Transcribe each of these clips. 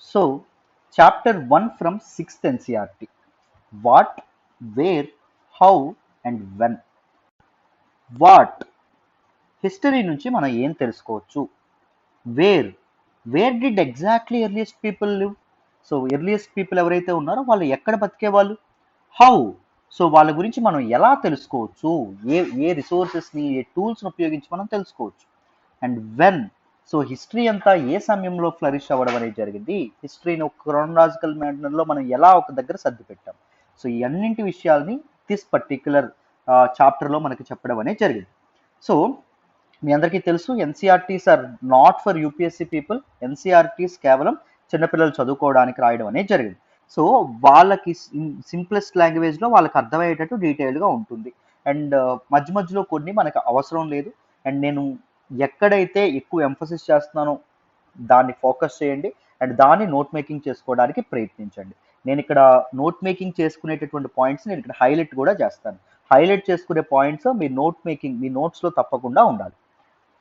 So, chapter 1 from 6th NCRT. What, where, how and when. What history నుంచి మనం ఏం తెలుసుకోవచ్చు. Where where did exactly earliest people live. So earliest people ఎవరైతే ఉన్నారో వాళ్ళు ఎక్కడ బతికేవాళ్ళు. హౌ సో వాళ్ళ గురించి మనం ఎలా తెలుసుకోవచ్చు, ఏ ఏ రిసోర్సెస్ని ఏ టూల్స్ని ఉపయోగించి మనం తెలుసుకోవచ్చు. అండ్ వెన్ సో హిస్టరీ అంతా ఏ సమయంలో ఫ్లరిష్ అవ్వడం అనేది జరిగింది, హిస్టరీని ఒక క్రోనలాజికల్ మేనర్లో మనం ఎలా ఒక దగ్గర సర్ది పెట్టాం. సో ఈ అన్నింటి విషయాల్ని దిస్ పర్టిక్యులర్ చాప్టర్లో మనకి చెప్పడం అనేది జరిగింది. సో మీ అందరికీ తెలుసు NCERTs are not for UPSC people. NCERTs కేవలం చిన్నపిల్లలు చదువుకోవడానికి రాయడం అనేది జరిగింది. సో వాళ్ళకి సింప్లెస్ట్ లాంగ్వేజ్లో వాళ్ళకి అర్థమయ్యేటట్టు డీటెయిల్గా ఉంటుంది. అండ్ మధ్య మధ్యలో కొన్ని మనకు అవసరం లేదు. అండ్ నేను ఎక్కడైతే ఎక్కువ ఎంఫసిస్ చేస్తున్నానో దాన్ని ఫోకస్ చేయండి అండ్ దాన్ని నోట్ మేకింగ్ చేసుకోవడానికి ప్రయత్నించండి. నేను ఇక్కడ నోట్ మేకింగ్ చేసుకునేటటువంటి పాయింట్స్ నేను ఇక్కడ హైలైట్ కూడా చేస్తాను. హైలైట్ చేసుకునే పాయింట్స్ మీ నోట్ మేకింగ్ మీ నోట్స్లో తప్పకుండా ఉండాలి.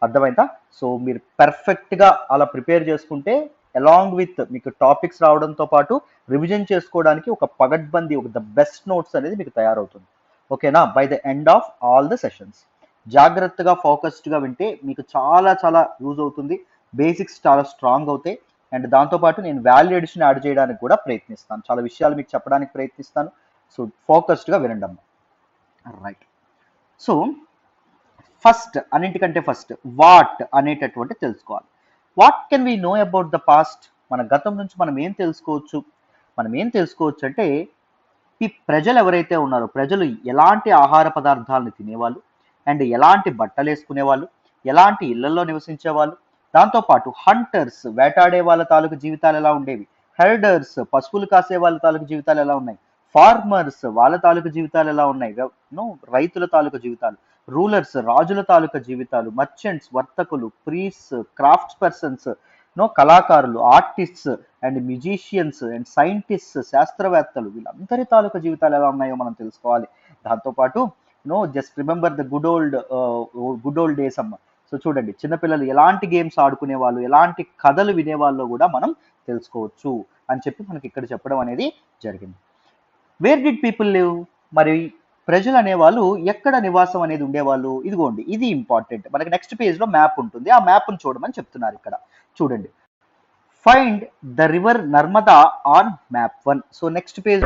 అర్థమైందా? సో మీరు పర్ఫెక్ట్గా అలా ప్రిపేర్ చేసుకుంటే అలాంగ్ విత్ మీకు టాపిక్స్ రావడంతో పాటు రివిజన్ చేసుకోవడానికి ఒక పగడ్బందీ ఒక ద బెస్ట్ నోట్స్ అనేది మీకు తయారవుతుంది. ఓకేనా? By the end of all the sessions జాగ్రత్తగా ఫోకస్డ్గా వింటే మీకు చాలా చాలా యూజ్ అవుతుంది. బేసిక్స్ చాలా స్ట్రాంగ్ అవుతాయి. అండ్ దాంతోపాటు నేను వాల్యూ ఎడిషన్ యాడ్ చేయడానికి కూడా ప్రయత్నిస్తాను. చాలా విషయాలు మీకు చెప్పడానికి ప్రయత్నిస్తాను. సో ఫోకస్డ్గా వినండి అమ్మా. రైట్. సో ఫస్ట్ అన్నింటికంటే ఫస్ట్ వాట్ అనేటటువంటి తెలుసుకోవాలి. What can we know about the past. మన గతం నుంచి మనం ఏం తెలుసుకోవచ్చు. అంటే ఈ ప్రజలు ఎవరైతే ఉన్నారో ప్రజలు ఎలాంటి ఆహార పదార్థాలను తినేవాళ్ళు, అండ్ ఎలాంటి బట్టలు వేసుకునేవాళ్ళు, ఎలాంటి ఇళ్లలో నివసించేవాళ్ళు, దాంతోపాటు హంటర్స్ వేటాడే వాళ్ళ తాలూకు జీవితాలు ఎలా ఉండేవి, హెర్డర్స్ పశువులు కాసే వాళ్ళ తాలూకు జీవితాలు ఎలా ఉన్నాయి, ఫార్మర్స్ వాళ్ళ తాలూకు జీవితాలు ఎలా ఉన్నాయి, రైతుల తాలూకు జీవితాలు, రూలర్స్ రాజుల తాలూకా జీవితాలు, మర్చెంట్స్ వర్తకులు, ప్రీస్ క్రాఫ్ట్స్ పర్సన్స్, కళాకారులు artists and musicians and scientist శాస్త్రవేత్తలు వీళ్ళందరి తాలూకా జీవితాలు ఎలా ఉన్నాయో మనం తెలుసుకోవాలి. దాంతోపాటు just remember the good old days అమ్మ. సో చూడండి చిన్నపిల్లలు ఎలాంటి గేమ్స్ ఆడుకునే వాళ్ళు, ఎలాంటి కథలు వినేవాళ్ళు కూడా మనం తెలుసుకోవచ్చు అని చెప్పి మనకి ఇక్కడ చెప్పడం అనేది జరిగింది. వేర్ డిడ్ పీపుల్ లివ్, మరి ప్రజలు అనేవాళ్ళు ఎక్కడ నివాసం అనేది ఉండేవాళ్ళు. ఇదిగోండి ఇది ఇంపార్టెంట్. మనకి నెక్స్ట్ పేజ్లో మ్యాప్ ఉంటుంది. ఆ మ్యాప్ను చూడమని చెప్తున్నారు ఇక్కడ. చూడండి, find the river Narmada on map 1. So next page